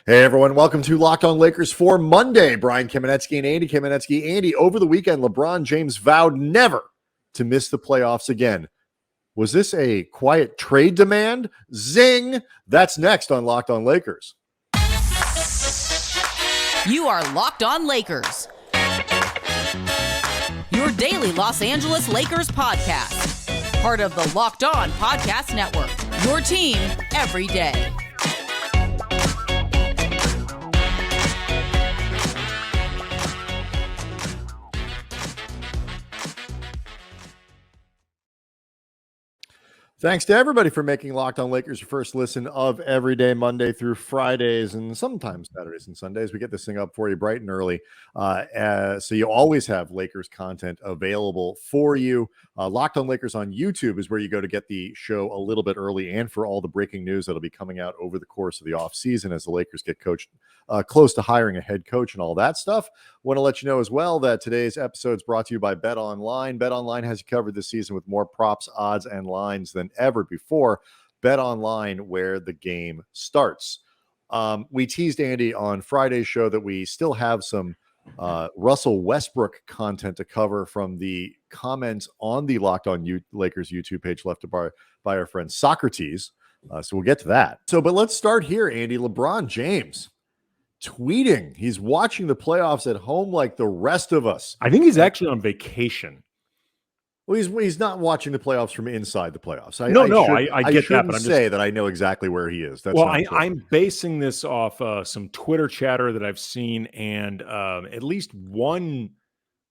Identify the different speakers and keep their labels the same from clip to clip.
Speaker 1: Hey, everyone. Welcome to Locked On Lakers for Monday. Brian Kamenetsky and Andy Kamenetsky. Andy, over the weekend, LeBron James vowed never to miss the playoffs again. Was this a quiet trade demand? Zing! That's next on Locked On Lakers.
Speaker 2: You are Locked On Lakers, your daily Los Angeles Lakers podcast. Part of the Locked On Podcast Network, your team every day.
Speaker 1: Thanks to everybody for making Locked On Lakers your first listen of every day, Monday through Fridays, and sometimes Saturdays and Sundays. We get this thing up for you bright and early, so you always have Lakers content available for you. Locked On Lakers on YouTube is where you go to get the show a little bit early and for all the breaking news that'll be coming out over the course of the offseason as the Lakers get coached close to hiring a head coach and all that stuff. Want to let you know as well that today's episode is brought to you by Bet Online. Bet Online has you covered this season with more props, odds, and lines than ever before. Bet Online, where the game starts. We teased Andy on Friday's show that we still have some Russell Westbrook content to cover from the comments on the Locked On Lakers YouTube page left by our friend Socrates. So we'll get to that. But let's start here, Andy. LeBron James tweeting he's watching the playoffs at home like the rest of us.
Speaker 3: I think he's actually on vacation.
Speaker 1: Well, he's not watching the playoffs from inside the playoffs.
Speaker 3: I get that, but I'm
Speaker 1: say that I know exactly where he is. That's
Speaker 3: I'm basing this off some Twitter chatter that I've seen, and at least one,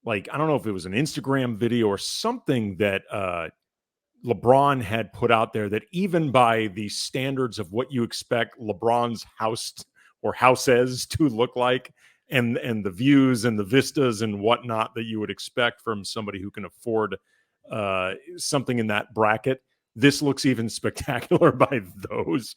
Speaker 3: I don't know if it was an Instagram video or something that LeBron had put out there that even by the standards of what you expect LeBron's house or houses to look like, and the views and the vistas and whatnot that you would expect from somebody who can afford something in that bracket, this looks even spectacular by those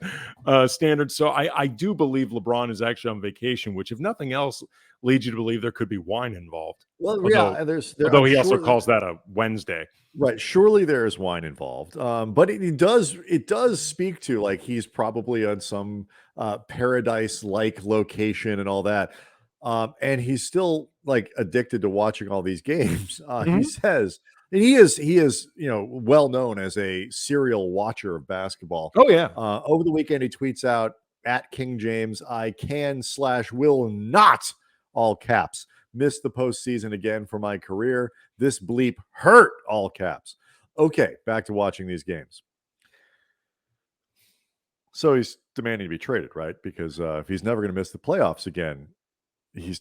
Speaker 3: standards. So I do believe LeBron is actually on vacation, which, if nothing else, leads you to believe there could be wine involved.
Speaker 1: Well,
Speaker 3: although he also calls that a Wednesday.
Speaker 1: Right. Surely there is wine involved. But it does speak to like he's probably on some paradise-like location and all that. And he's still like addicted to watching all these games. He says, and he is, well known as a serial watcher of basketball.
Speaker 3: Oh yeah.
Speaker 1: Over the weekend, he tweets out at King James, I will not, all caps, miss the postseason again for my career. This bleep hurt, all caps. Okay, back to watching these games. So he's demanding to be traded, right? Because if he's never going to miss the playoffs again, he's,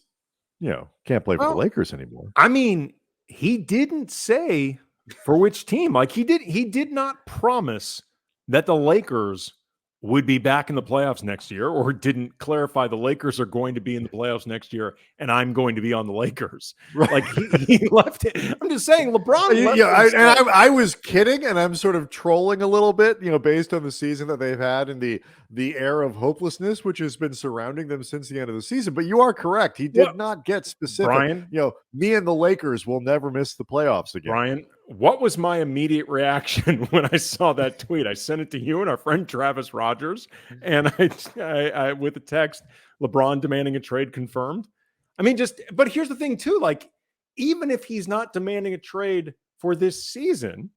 Speaker 1: can't play for the Lakers anymore.
Speaker 3: I mean, he didn't say for which team. Like he did not promise that the Lakers would be back in the playoffs next year, or didn't clarify the Lakers are going to be in the playoffs next year and I'm going to be on the Lakers. Right. Like he left it. I'm just saying LeBron left
Speaker 1: I was kidding, and I'm sort of trolling a little bit, based on the season that they've had and the air of hopelessness which has been surrounding them since the end of the season. But you are correct. He did not get specific.
Speaker 3: Brian,
Speaker 1: me and the Lakers will never miss the playoffs again.
Speaker 3: Brian, what was my immediate reaction when I saw that tweet? I sent it to you and our friend Travis Rogers, and I with the text, LeBron demanding a trade confirmed. I mean, but here's the thing too, like, even if he's not demanding a trade for this season,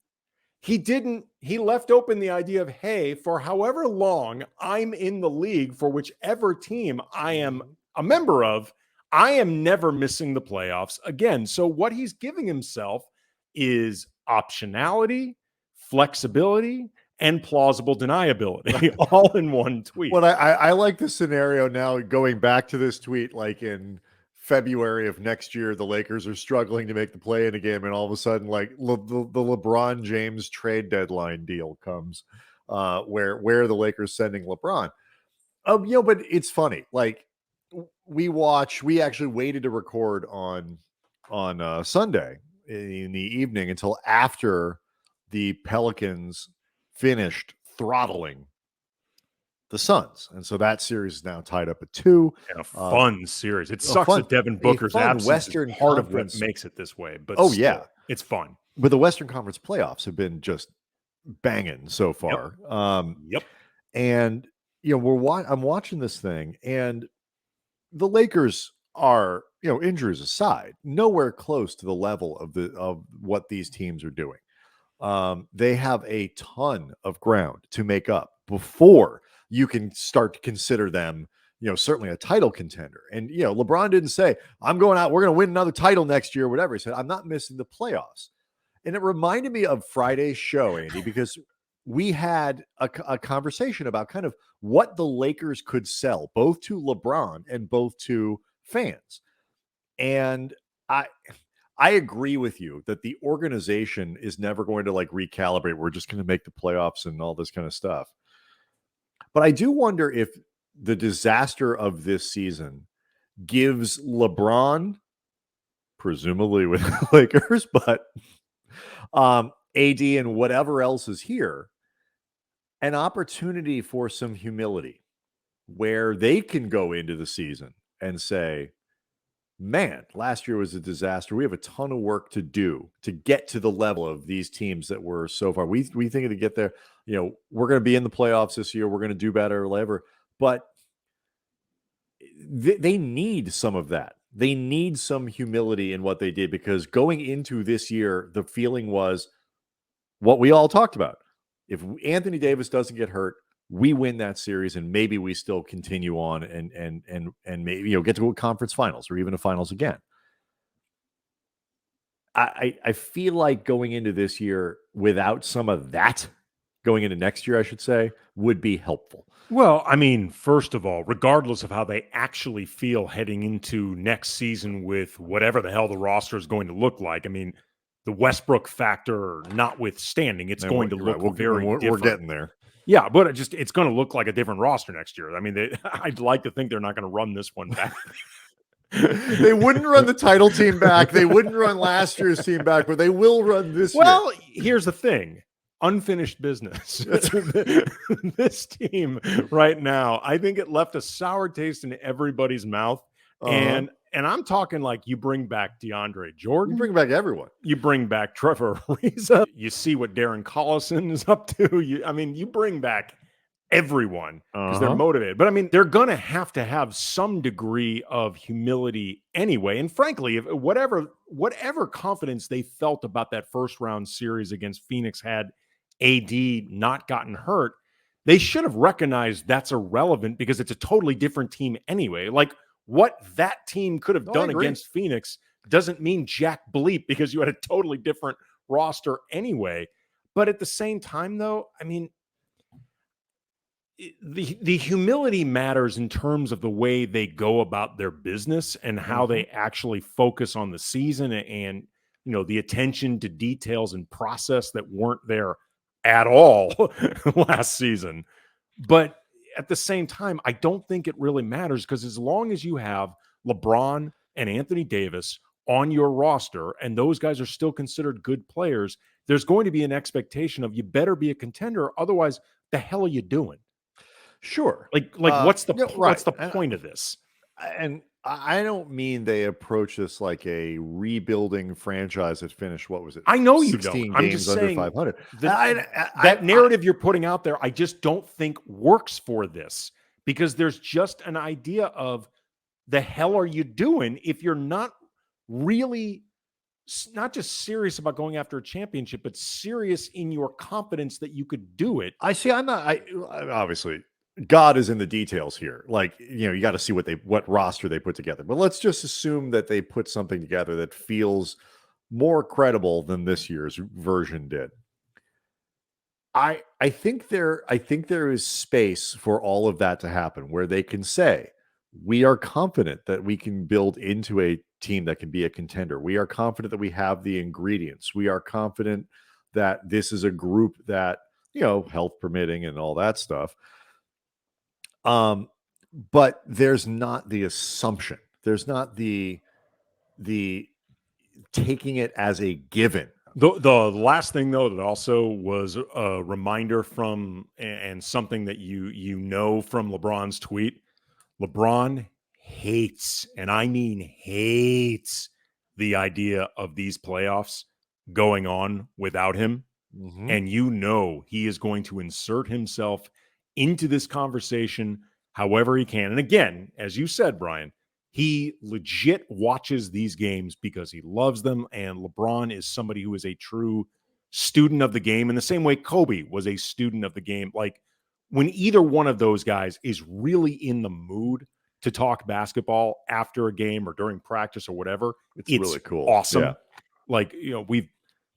Speaker 3: he left open the idea of, hey, for however long I'm in the league, for whichever team I am a member of, I am never missing the playoffs again. So what he's giving himself is optionality, flexibility, and plausible deniability all in one tweet.
Speaker 1: Well, I like the scenario now, going back to this tweet, like in February of next year, the Lakers are struggling to make the play in a game, and all of a sudden, like the LeBron James trade deadline deal comes, where the Lakers sending LeBron. But it's funny. Like we actually waited to record on Sunday in the evening until after the Pelicans finished throttling the Suns, and so that series is now tied up at 2.
Speaker 3: And a fun series. It sucks that Devin Booker's absence
Speaker 1: Western
Speaker 3: is part
Speaker 1: Conference
Speaker 3: of what makes it this way. But
Speaker 1: yeah,
Speaker 3: it's fun.
Speaker 1: But the Western Conference playoffs have been just banging so far.
Speaker 3: Yep.
Speaker 1: And I'm watching this thing, and the Lakers are, injuries aside, nowhere close to the level of what these teams are doing. They have a ton of ground to make up before you can start to consider them, certainly a title contender. And, LeBron didn't say, I'm going out, we're going to win another title next year, or whatever. He said, I'm not missing the playoffs. And it reminded me of Friday's show, Andy, because we had a conversation about kind of what the Lakers could sell, both to LeBron and both to fans. And I agree with you that the organization is never going to recalibrate. We're just going to make the playoffs and all this kind of stuff. But I do wonder if the disaster of this season gives LeBron, presumably with the Lakers, but AD and whatever else is here, an opportunity for some humility where they can go into the season and say, man, last year was a disaster. We have a ton of work to do to get to the level of these teams that were so far. We think to get there, we're going to be in the playoffs this year. We're going to do better, whatever. But they need some of that. They need some humility in what they did, because going into this year, the feeling was what we all talked about. If Anthony Davis doesn't get hurt, we win that series, and maybe we still continue on and maybe get to a conference finals or even a finals again. I feel like going into this year without some of that, going into next year, I should say, would be helpful.
Speaker 3: Well, I mean, first of all, regardless of how they actually feel heading into next season with whatever the hell the roster is going to look like, I mean, the Westbrook factor notwithstanding, it's going to look very different.
Speaker 1: We're getting there.
Speaker 3: Yeah, but it's going to look like a different roster next year. I mean, I'd like to think they're not going to run this one back.
Speaker 1: They wouldn't run the title team back. They wouldn't run last year's team back, but they will run this year.
Speaker 3: Well, here's the thing. Unfinished business. This team right now, I think it left a sour taste in everybody's mouth. And I'm talking like you bring back DeAndre Jordan.
Speaker 1: You bring back everyone.
Speaker 3: You bring back Trevor Ariza. You see what Darren Collison is up to. You bring back everyone because they're motivated. But I mean, they're going to have some degree of humility anyway. And frankly, if whatever confidence they felt about that first round series against Phoenix had AD not gotten hurt, they should have recognized that's irrelevant because it's a totally different team anyway. Like, what that team could have done against Phoenix doesn't mean jack bleep because you had a totally different roster anyway. But at the same time, though, I mean, the humility matters in terms of the way they go about their business and how they actually focus on the season and, the attention to details and process that weren't there at all last season. But at the same time, I don't think it really matters because as long as you have LeBron and Anthony Davis on your roster and those guys are still considered good players, there's going to be an expectation of you better be a contender. Otherwise, the hell are you doing?
Speaker 1: Sure.
Speaker 3: Like what's the point of this?
Speaker 1: And I don't mean they approach this like a rebuilding franchise that finished, what was it?
Speaker 3: I know you don't. I'm just saying
Speaker 1: 500.
Speaker 3: That narrative you're putting out there, I just don't think works for this because there's just an idea of the hell are you doing if you're not really not just serious about going after a championship, but serious in your confidence that you could do it.
Speaker 1: Obviously God is in the details here. Like, you got to see what roster they put together. But let's just assume that they put something together that feels more credible than this year's version did. I think there is space for all of that to happen where they can say, we are confident that we can build into a team that can be a contender. We are confident that we have the ingredients. We are confident that this is a group that, health permitting and all that stuff. But there's not the assumption. There's not the taking it as a given.
Speaker 3: The last thing though that also was a reminder from and something that you know from LeBron's tweet. LeBron hates, and I mean hates, the idea of these playoffs going on without him. And he is going to insert himself into this conversation however he can. And again, as you said, Brian, he legit watches these games because he loves them. And LeBron is somebody who is a true student of the game in the same way Kobe was a student of the game. Like, when either one of those guys is really in the mood to talk basketball after a game or during practice or whatever, it's
Speaker 1: really cool.
Speaker 3: Awesome.
Speaker 1: Yeah.
Speaker 3: Like,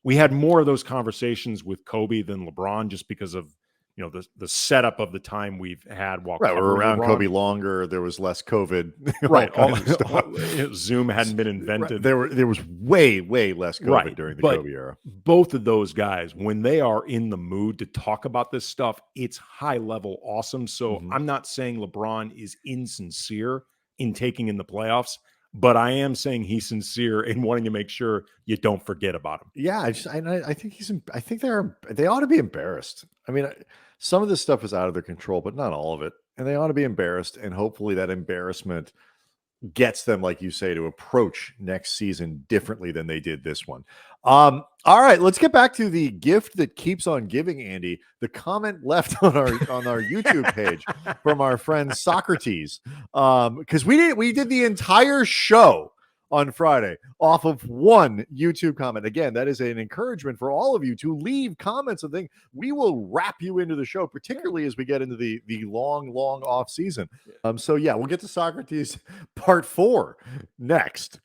Speaker 3: we had more of those conversations with Kobe than LeBron just because of, the setup of the time we've had while
Speaker 1: we're around
Speaker 3: LeBron.
Speaker 1: Kobe longer. There was less COVID.
Speaker 3: Right. Zoom hadn't been invented.
Speaker 1: Right. There was way less COVID during the Kobe era.
Speaker 3: Both of those guys, when they are in the mood to talk about this stuff, it's high level awesome. So I'm not saying LeBron is insincere in taking in the playoffs, but I am saying he's sincere in wanting to make sure you don't forget about him.
Speaker 1: Yeah, I think they ought to be embarrassed. I mean, some of this stuff is out of their control, but not all of it. And they ought to be embarrassed. And hopefully that embarrassment gets them, like you say, to approach next season differently than they did this one. All right, let's get back to the gift that keeps on giving, Andy. The comment left on our YouTube page from our friend Socrates, because we did the entire show on Friday off of one YouTube comment. Again, that is an encouragement for all of you to leave comments and things. We will wrap you into the show, particularly as we get into the long off season. So yeah, we'll get to Socrates part 4 next.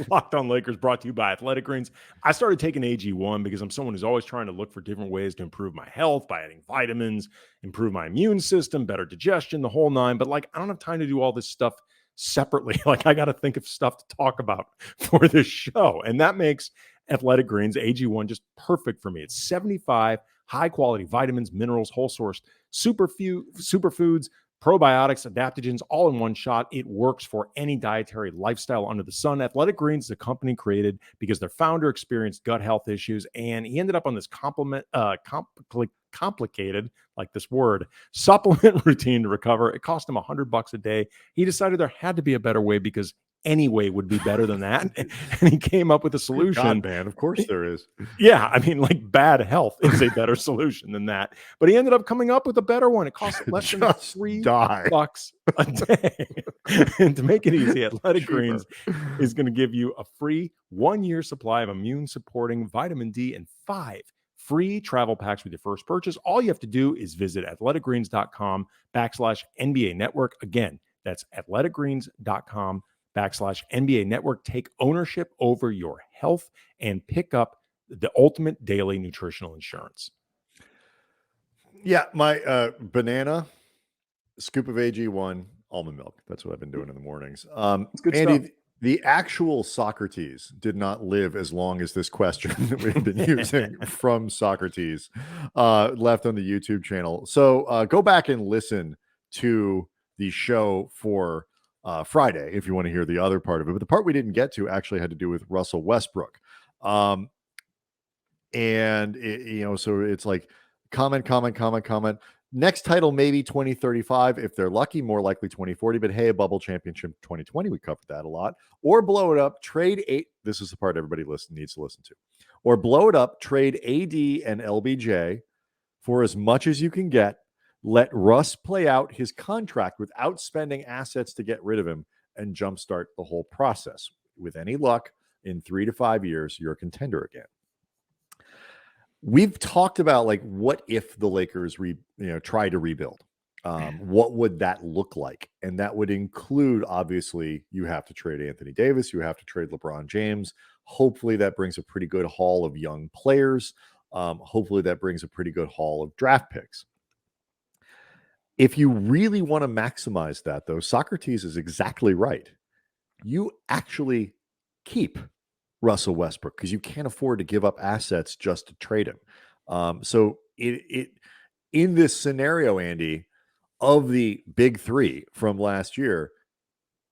Speaker 3: Locked On Lakers brought to you by Athletic Greens. I started taking AG1 because I'm someone who's always trying to look for different ways to improve my health by adding vitamins, improve my immune system, better digestion, the whole nine. But I don't have time to do all this stuff separately. I got to think of stuff to talk about for this show. And that makes Athletic Greens AG1 just perfect for me. It's 75 high quality vitamins, minerals, whole source, superfoods, probiotics, adaptogens, all in one shot. It works for any dietary lifestyle under the sun. Athletic Greens is a company created because their founder experienced gut health issues, and he ended up on this complicated, like this word, supplement routine to recover. It cost him $100 a day. He decided there had to be a better way because any way would be better than that. And he came up with a solution.
Speaker 1: God, man, of course there is.
Speaker 3: Yeah, I mean, bad health is a better solution than that. But he ended up coming up with a better one. It costs less than $3 a day. And to make it easy, Athletic Greens is going to give you a free 1-year supply of immune-supporting vitamin D and 5 free travel packs with your first purchase. All you have to do is visit athleticgreens.com/NBA Network. Again, that's athleticgreens.com/NBA Network. Take ownership over your health and pick up the ultimate daily nutritional insurance.
Speaker 1: Yeah, my banana, scoop of AG1, almond milk. That's what I've been doing in the mornings.
Speaker 3: Good
Speaker 1: Andy,
Speaker 3: stuff.
Speaker 1: The actual Socrates did not live as long as this question that we've been using from Socrates left on the YouTube channel. So go back and listen to the show for Friday if you want to hear the other part of it. But the part we didn't get to actually had to do with Russell Westbrook. So it's like comment. Next title, maybe 2035. If they're lucky, more likely 2040. But hey, a bubble championship 2020. We covered that a lot. Or blow it up, trade 8. This is the part everybody needs to listen to. Or blow it up, trade AD and LBJ for as much as you can get. Let Russ play out his contract without spending assets to get rid of him and jumpstart the whole process. With any luck, in 3 to 5 years, you're a contender again. We've talked about what if the Lakers try to rebuild? What would that look like? And that would include, obviously, you have to trade Anthony Davis, you have to trade LeBron James. Hopefully that brings a pretty good haul of young players. Hopefully that brings a pretty good haul of draft picks. If you really want to maximize that, though, Socrates is exactly right. You actually keep Russell Westbrook because you can't afford to give up assets just to trade him. So in this scenario, Andy, of the big 3 from last year,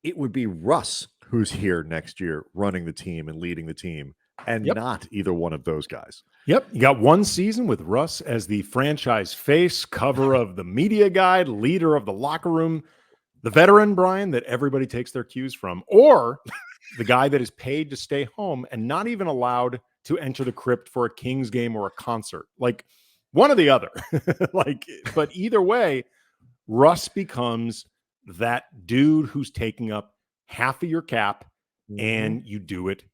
Speaker 1: it would be Russ who's here next year running the team and leading the team, and not either one of those guys.
Speaker 3: Yep. You got one season with Russ as the franchise face, cover of the media guide, leader of the locker room, the veteran, Brian, that everybody takes their cues from, or the guy that is paid to stay home and not even allowed to enter the crypt for a Kings game or a concert. one or the other. But either way, Russ becomes that dude who's taking up half of your cap, and you do it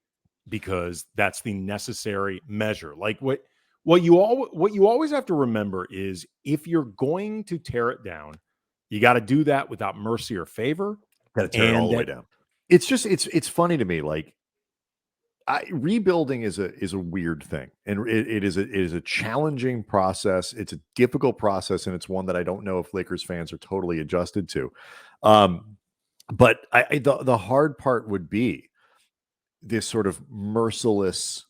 Speaker 3: because that's the necessary measure. Like what you always have to remember is, if you're going to tear it down, you got to do that without mercy or favor.
Speaker 1: Got to tear it all the way down. It's just it's funny to me. Like, rebuilding is a weird thing, and it is a challenging process. It's a difficult process, and it's one that I don't know if Lakers fans are totally adjusted to. But the hard part would be this sort of merciless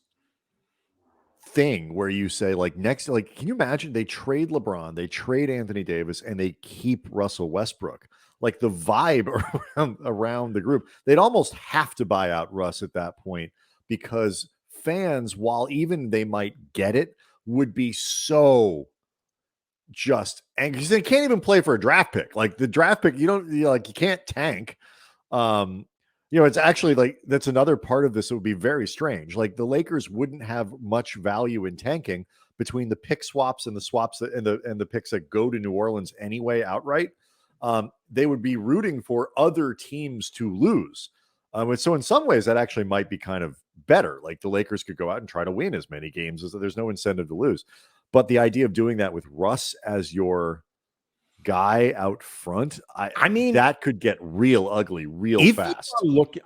Speaker 1: thing where you say, like, can you imagine they trade LeBron, they trade Anthony Davis, and they keep Russell Westbrook? Like, the vibe around the group, they'd almost have to buy out Russ at that point, because fans, while even they might get it, would be so just angry because they can't even play for a draft pick. Like, the draft pick, you can't tank. It's actually like, that's another part of this that would be very strange. Like, the Lakers wouldn't have much value in tanking between the pick swaps and the swaps and the picks that go to New Orleans anyway outright. They would be rooting for other teams to lose. So in some ways that actually might be kind of better. Like, the Lakers could go out and try to win as many games as there's no incentive to lose. But the idea of doing that with Russ as your guy out front, I mean, that could get real ugly real fast.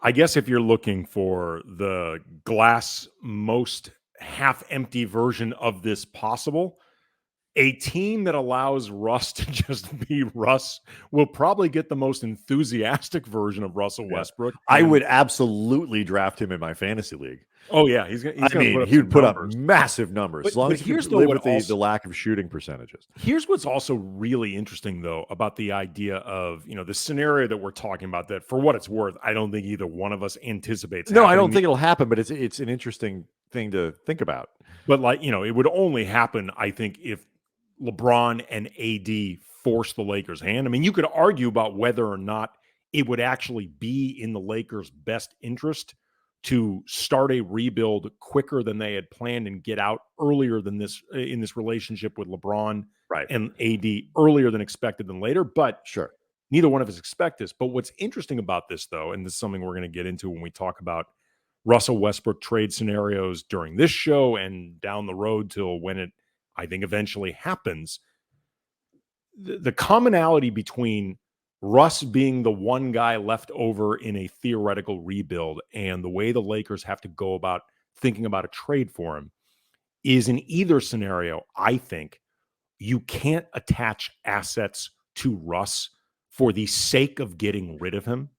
Speaker 3: I guess if you're looking for the glass most half empty version of this possible, a team that allows Russ to just be Russ will probably get the most enthusiastic version of Russell Westbrook.
Speaker 1: I would absolutely draft him in my fantasy league.
Speaker 3: Oh yeah, he
Speaker 1: would put up massive numbers, as long as he could live with the lack of shooting percentages.
Speaker 3: Here's what's also really interesting, though, about the idea of, the scenario that we're talking about, that, for what it's worth, I don't think either one of us anticipates.
Speaker 1: No, I don't think it'll happen, but it's an interesting thing to think about.
Speaker 3: But, it would only happen, I think, if LeBron and AD force the Lakers' hand. I mean, you could argue about whether or not it would actually be in the Lakers' best interest to start a rebuild quicker than they had planned and get out earlier than this, in this relationship with LeBron and AD, earlier than expected than later. But
Speaker 1: sure,
Speaker 3: neither one of us expect this. But what's interesting about this, though, and this is something we're going to get into when we talk about Russell Westbrook trade scenarios during this show and down the road till when it, I think, eventually happens, the commonality between Russ being the one guy left over in a theoretical rebuild and the way the Lakers have to go about thinking about a trade for him is, in either scenario, I think you can't attach assets to Russ for the sake of getting rid of him.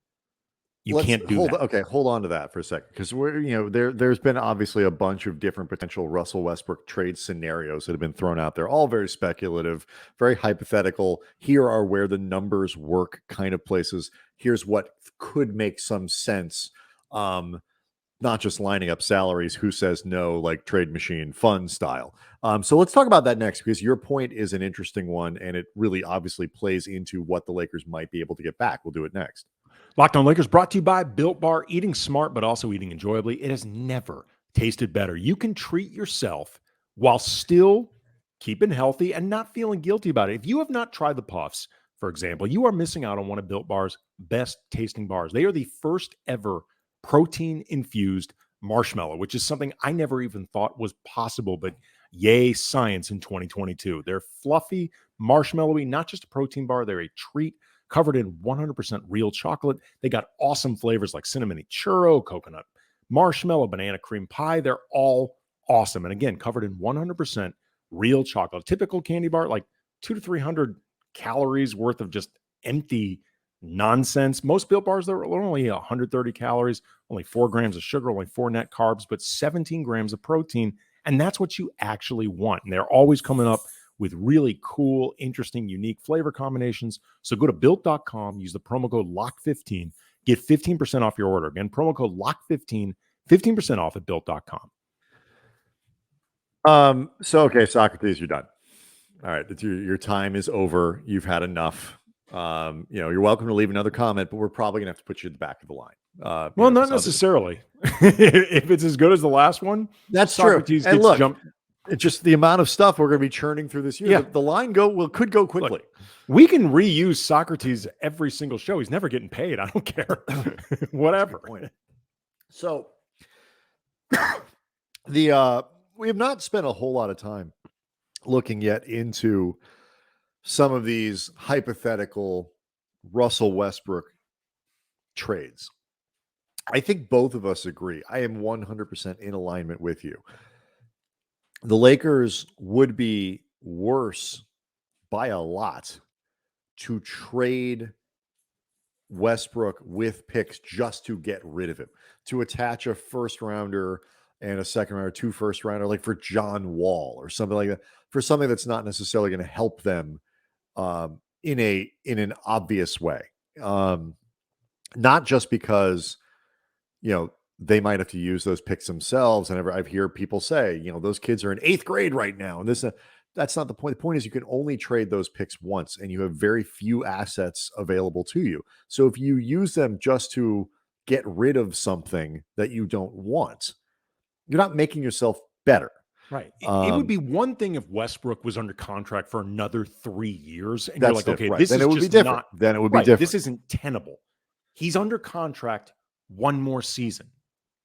Speaker 3: Can't do that.
Speaker 1: Okay, hold on to that for a second, because there's been obviously a bunch of different potential Russell Westbrook trade scenarios that have been thrown out there, all very speculative, very hypothetical. Here are where the numbers work kind of places. Here's what could make some sense. Not just lining up salaries, who says no, like trade machine fun style. So let's talk about that next, because your point is an interesting one, and it really obviously plays into what the Lakers might be able to get back. We'll do it next.
Speaker 3: Locked On Lakers, brought to you by Built Bar. Eating smart, but also eating enjoyably. It has never tasted better. You can treat yourself while still keeping healthy and not feeling guilty about it. If you have not tried the Puffs, for example, you are missing out on one of Built Bar's best tasting bars. They are the first ever protein-infused marshmallow, which is something I never even thought was possible, but yay, science in 2022. They're fluffy, marshmallowy, not just a protein bar. They're a treat covered in 100% real chocolate. They got awesome flavors like cinnamon churro, coconut marshmallow, banana cream pie. They're all awesome. And again, covered in 100% real chocolate. A typical candy bar, like 200 to 300 calories worth of just empty nonsense. Most Built Bars, they're only 130 calories, only 4 grams of sugar, only 4 net carbs, but 17 grams of protein. And that's what you actually want. And they're always coming up with really cool, interesting, unique flavor combinations. So go to Built.com, use the promo code LOCK15, get 15% off your order. Again, promo code LOCK15, 15% off at Built.com.
Speaker 1: Okay, Socrates, you're done. All right, your time is over. You've had enough. You're welcome to leave another comment, but we're probably gonna have to put you at the back of the line.
Speaker 3: Well, not necessarily. If it's as good as the last one,
Speaker 1: that's
Speaker 3: Socrates
Speaker 1: true. And
Speaker 3: gets
Speaker 1: look,
Speaker 3: jumped.
Speaker 1: It's just the amount of stuff we're going to be churning through this year.
Speaker 3: Yeah.
Speaker 1: The line could go quickly.
Speaker 3: Look, we can reuse Socrates every single show. He's never getting paid. I don't care. Whatever.
Speaker 1: So we have not spent a whole lot of time looking yet into some of these hypothetical Russell Westbrook trades. I think both of us agree. I am 100% in alignment with you. The Lakers would be worse by a lot to trade Westbrook with picks just to get rid of him, to attach a first rounder and a second rounder, 2 first rounder, like for John Wall or something like that, for something that's not necessarily going to help them in an obvious way. Not just because, they might have to use those picks themselves. And I've heard people say, those kids are in 8th grade right now. And that's not the point. The point is you can only trade those picks once and you have very few assets available to you. So if you use them just to get rid of something that you don't want, you're not making yourself better.
Speaker 3: Right. It would be one thing if Westbrook was under contract for another 3 years. And you're like, okay,
Speaker 1: right.
Speaker 3: this
Speaker 1: then
Speaker 3: is
Speaker 1: it would
Speaker 3: just
Speaker 1: be different.
Speaker 3: not.
Speaker 1: Then it would be
Speaker 3: right,
Speaker 1: different.
Speaker 3: This isn't tenable. He's under contract 1 more season.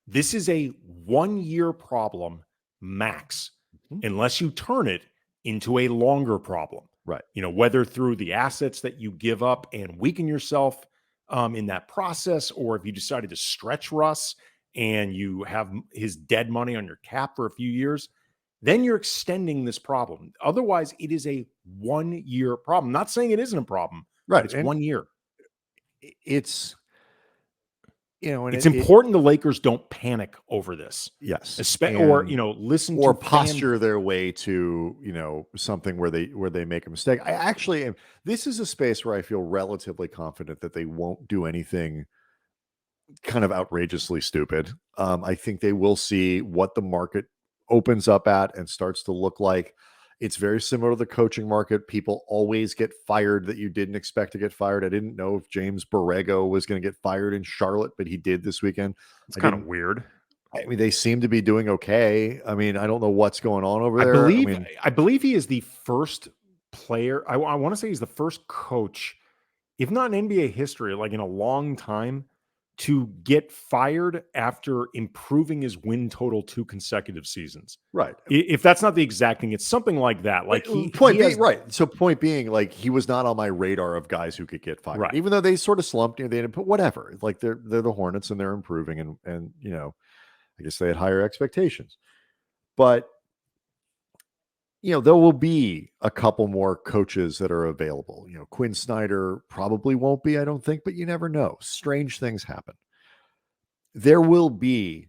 Speaker 3: This is a 1-year problem max, unless you turn it into a longer problem.
Speaker 1: Right.
Speaker 3: Whether through the assets that you give up and weaken yourself in that process, or if you decided to stretch Russ and you have his dead money on your cap for a few years, then you're extending this problem. Otherwise, it is a 1-year problem. Not saying it isn't a problem.
Speaker 1: Right.
Speaker 3: It's 1 year.
Speaker 1: It's, and
Speaker 3: it's important the Lakers don't panic over this.
Speaker 1: Yes.
Speaker 3: Listen
Speaker 1: or
Speaker 3: to
Speaker 1: posture their way to, something where they make a mistake. I actually am. This is a space where I feel relatively confident that they won't do anything kind of outrageously stupid. I think they will see what the market opens up at and starts to look like. It's very similar to the coaching market. People always get fired that you didn't expect to get fired. I didn't know if James Borrego was going to get fired in Charlotte, but he did this weekend.
Speaker 3: It's kind of weird.
Speaker 1: I mean, they seem to be doing okay. I mean, I don't know what's going on over there.
Speaker 3: I believe he is the first player. I want to say he's the first coach, if not in NBA history, like in a long time, to get fired after improving his win total 2 consecutive seasons.
Speaker 1: Right.
Speaker 3: If that's not the exact thing, it's something like that. Like
Speaker 1: right. So point being, like, he was not on my radar of guys who could get fired,
Speaker 3: right.
Speaker 1: Even though they sort of slumped, they didn't put whatever. Like they're the Hornets and they're improving, and I guess they had higher expectations, but there will be a couple more coaches that are available. Quinn Snyder probably won't be, I don't think, but you never know. Strange things happen. There will be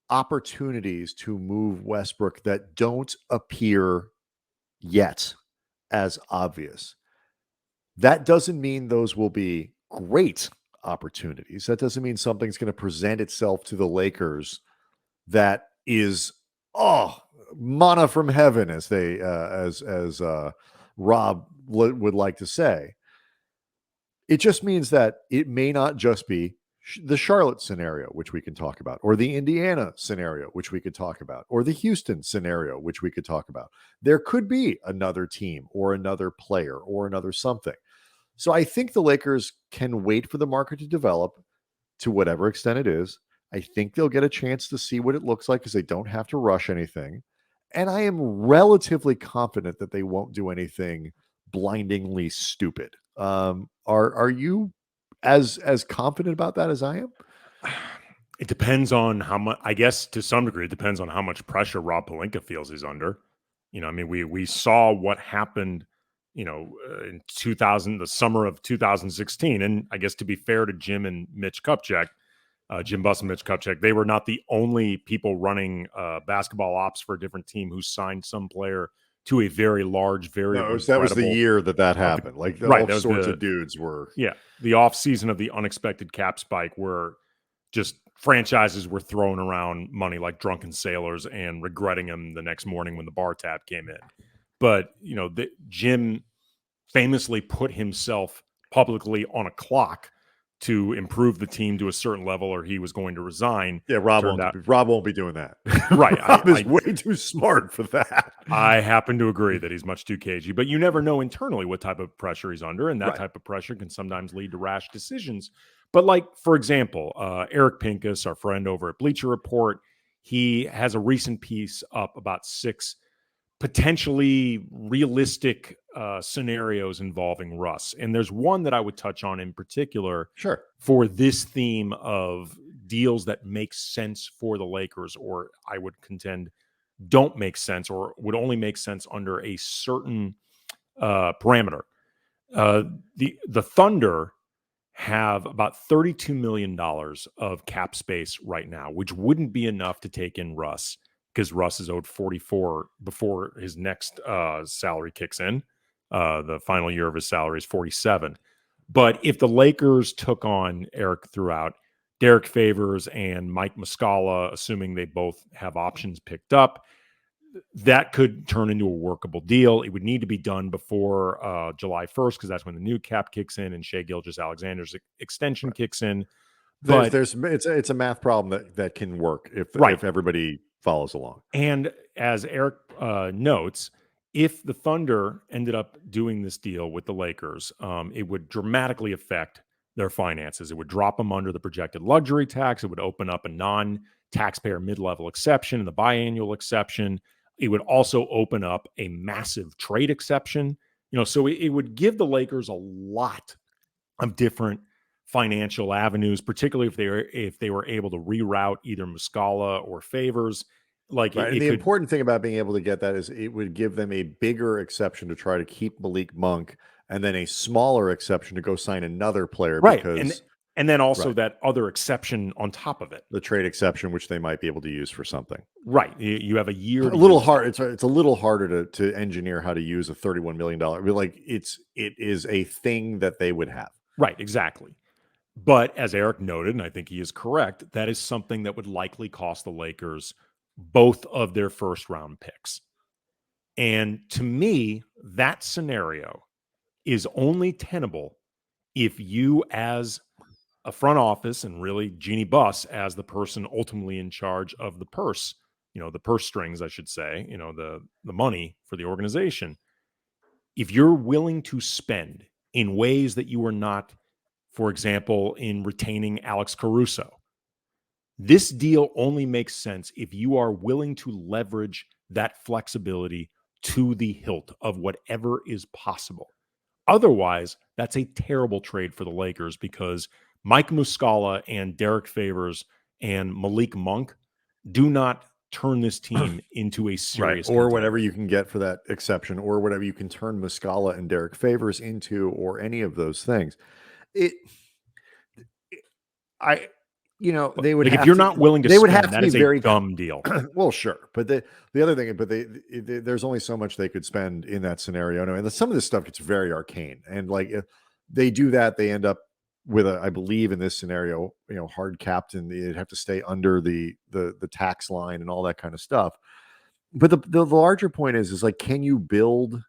Speaker 1: opportunities to move Westbrook that don't appear yet as obvious. That doesn't mean those will be great opportunities. That doesn't mean something's going to present itself to the Lakers that is, manna from heaven, as they as Rob would like to say. It just means that it may not just be the Charlotte scenario, which we can talk about, or the Indiana scenario, which we could talk about, or the Houston scenario, which we could talk about. There could be another team or another player or another something. So I think the Lakers can wait for the market to develop to whatever extent it is. I think they'll get a chance to see what it looks like because they don't have to rush anything. And I am relatively confident that they won't do anything blindingly stupid. Are you as confident about that as I am?
Speaker 3: It depends on how much, I guess to some degree, it depends on how much pressure Rob Pelinka feels he's under. We saw what happened, in the summer of 2016. And I guess to be fair to Jim and Mitch Kupchak, Jim Buss and Mitch Kupchak, they were not the only people running basketball ops for a different team who signed some player to a very large,
Speaker 1: that was the year that happened. Like all sorts of dudes were.
Speaker 3: Yeah. The off season of the unexpected cap spike where just franchises were throwing around money like drunken sailors and regretting them the next morning when the bar tab came in. But, Jim famously put himself publicly on a clock to improve the team to a certain level, or he was going to resign.
Speaker 1: Yeah, Rob won't be doing that.
Speaker 3: Right.
Speaker 1: Rob is way too smart for that.
Speaker 3: I happen to agree that he's much too cagey, but you never know internally what type of pressure he's under, and that type of pressure can sometimes lead to rash decisions. But like, for example, Eric Pincus, our friend over at Bleacher Report, he has a recent piece up about 6 potentially realistic scenarios involving Russ. And there's one that I would touch on in particular for this theme of deals that make sense for the Lakers, or I would contend don't make sense, or would only make sense under a certain parameter. The Thunder have about $32 million of cap space right now, which wouldn't be enough to take in Russ, because Russ is owed 44 before his next salary kicks in. The final year of his salary is 47. But if the Lakers took on Eric throughout, Derek Favors and Mike Muscala, assuming they both have options picked up, that could turn into a workable deal. It would need to be done before July 1st, because that's when the new cap kicks in and Shai Gilgeous-Alexander's extension kicks in. But
Speaker 1: it's a math problem that can work if everybody follows along.
Speaker 3: And as Eric notes, if the Thunder ended up doing this deal with the Lakers, it would dramatically affect their finances. It would drop them under the projected luxury tax. It would open up a non-taxpayer mid-level exception and the biannual exception. It would also open up a massive trade exception. So it would give the Lakers a lot of different financial avenues, particularly if they were able to reroute either Muscala or Favors.
Speaker 1: The important thing about being able to get that is it would give them a bigger exception to try to keep Malik Monk, and then a smaller exception to go sign another player.
Speaker 3: Right.
Speaker 1: Because
Speaker 3: and then also that other exception on top of it,
Speaker 1: the trade exception, which they might be able to use for something.
Speaker 3: Right. You have a year.
Speaker 1: A little hard. It's a little harder to engineer how to use a $31 million. It is a thing that they would have.
Speaker 3: Right. Exactly. But as Eric noted, and I think he is correct, that is something that would likely cost the Lakers both of their first round picks. And to me, that scenario is only tenable if you, as a front office, and really Jeannie Buss as the person ultimately in charge of the purse, the purse strings, I should say, the money for the organization. If you're willing to spend in ways that you are not, for example, in retaining Alex Caruso, this deal only makes sense if you are willing to leverage that flexibility to the hilt of whatever is possible. Otherwise, that's a terrible trade for the Lakers, because Mike Muscala and Derek Favors and Malik Monk do not turn this team into a serious
Speaker 1: or whatever you can get for that exception, or whatever you can turn Muscala and Derek Favors into, or any of those things. They would,
Speaker 3: if you're not willing to,
Speaker 1: they would
Speaker 3: spend,
Speaker 1: have to
Speaker 3: that
Speaker 1: be
Speaker 3: is
Speaker 1: very
Speaker 3: a dumb deal.
Speaker 1: Well, sure, but the other thing, there's only so much they could spend in that scenario. And some of this stuff gets very arcane, and if they do that, they end up with I believe in this scenario, hard capped, and they'd have to stay under the tax line and all that kind of stuff. But the larger point is can you build,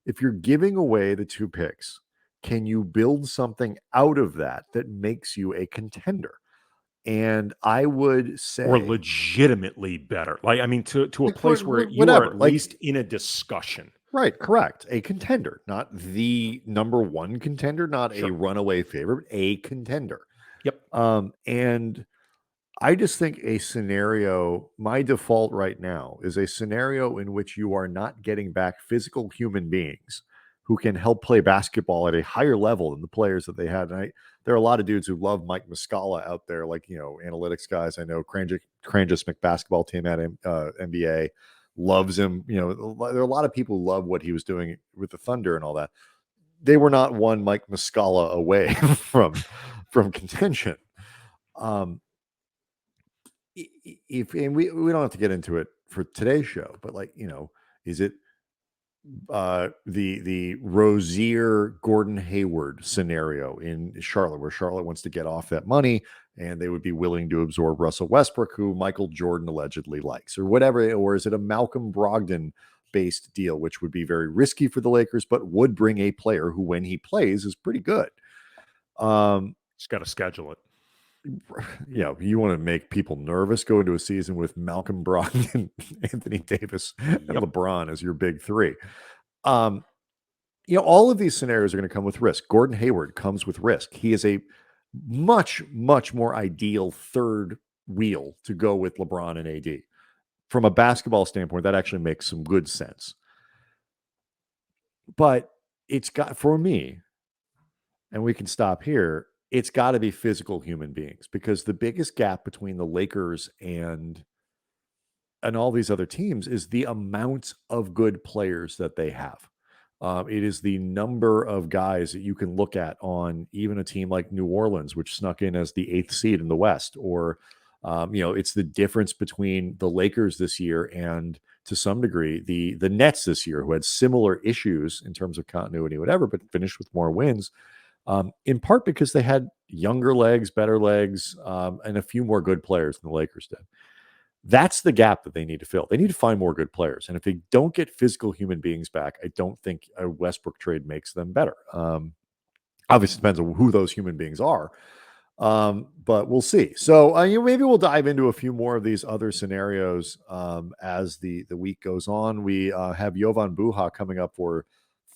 Speaker 1: if you're giving away the 2 picks, can you build something out of that makes you a contender? And I would say,
Speaker 3: or legitimately better, to a place where you are at least in a discussion.
Speaker 1: Right, correct. A contender, not the number 1 contender, not a runaway favorite, a contender.
Speaker 3: Yep.
Speaker 1: And I just think a scenario, my default right now is a scenario in which you are not getting back physical human beings who can help play basketball at a higher level than the players that they had. And there are a lot of dudes who love Mike Muscala out there, analytics guys. I know Crangus McBasketball team at NBA loves him. There are a lot of people who love what he was doing with the Thunder and all that. They were not one Mike Muscala away from contention. If we don't have to get into it for today's show, but is it the Rozier Gordon Hayward scenario in Charlotte, where Charlotte wants to get off that money and they would be willing to absorb Russell Westbrook, who Michael Jordan allegedly likes, or whatever? Or is it a Malcolm Brogdon based deal, which would be very risky for the Lakers, but would bring a player who, when he plays, is pretty good?
Speaker 3: Just got to schedule it.
Speaker 1: You want to make people nervous, go into a season with Malcolm Brogdon and Anthony Davis and LeBron as your big three. All of these scenarios are going to come with risk. Gordon Hayward comes with risk. He is a much, much more ideal third wheel to go with LeBron and AD. From a basketball standpoint, that actually makes some good sense. But it's got, for me, and we can stop here, it's got to be physical human beings, because the biggest gap between the Lakers and all these other teams is the amount of good players that they have. It is the number of guys that you can look at on even a team like New Orleans, which snuck in as the 8th seed in the West, or it's the difference between the Lakers this year and, to some degree, the Nets this year, who had similar issues in terms of continuity, whatever, but finished with more wins. In part because they had younger legs, better legs, and a few more good players than the Lakers did. That's the gap that they need to fill. They need to find more good players. And if they don't get physical human beings back, I don't think a Westbrook trade makes them better. Obviously, it depends on who those human beings are. But we'll see. So maybe we'll dive into a few more of these other scenarios as the week goes on. We have Jovan Buha coming up for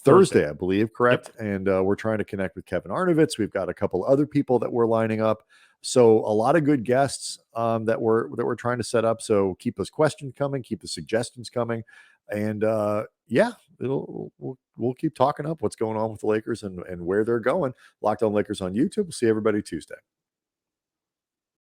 Speaker 1: Thursday, I believe, correct? Yep. And we're trying to connect with Kevin Arnovitz. We've got a couple other people that we're lining up. So a lot of good guests that we're trying to set up. So keep those questions coming, keep the suggestions coming, and we'll keep talking up what's going on with the Lakers and where they're going. Locked On Lakers on YouTube. We'll see everybody Tuesday.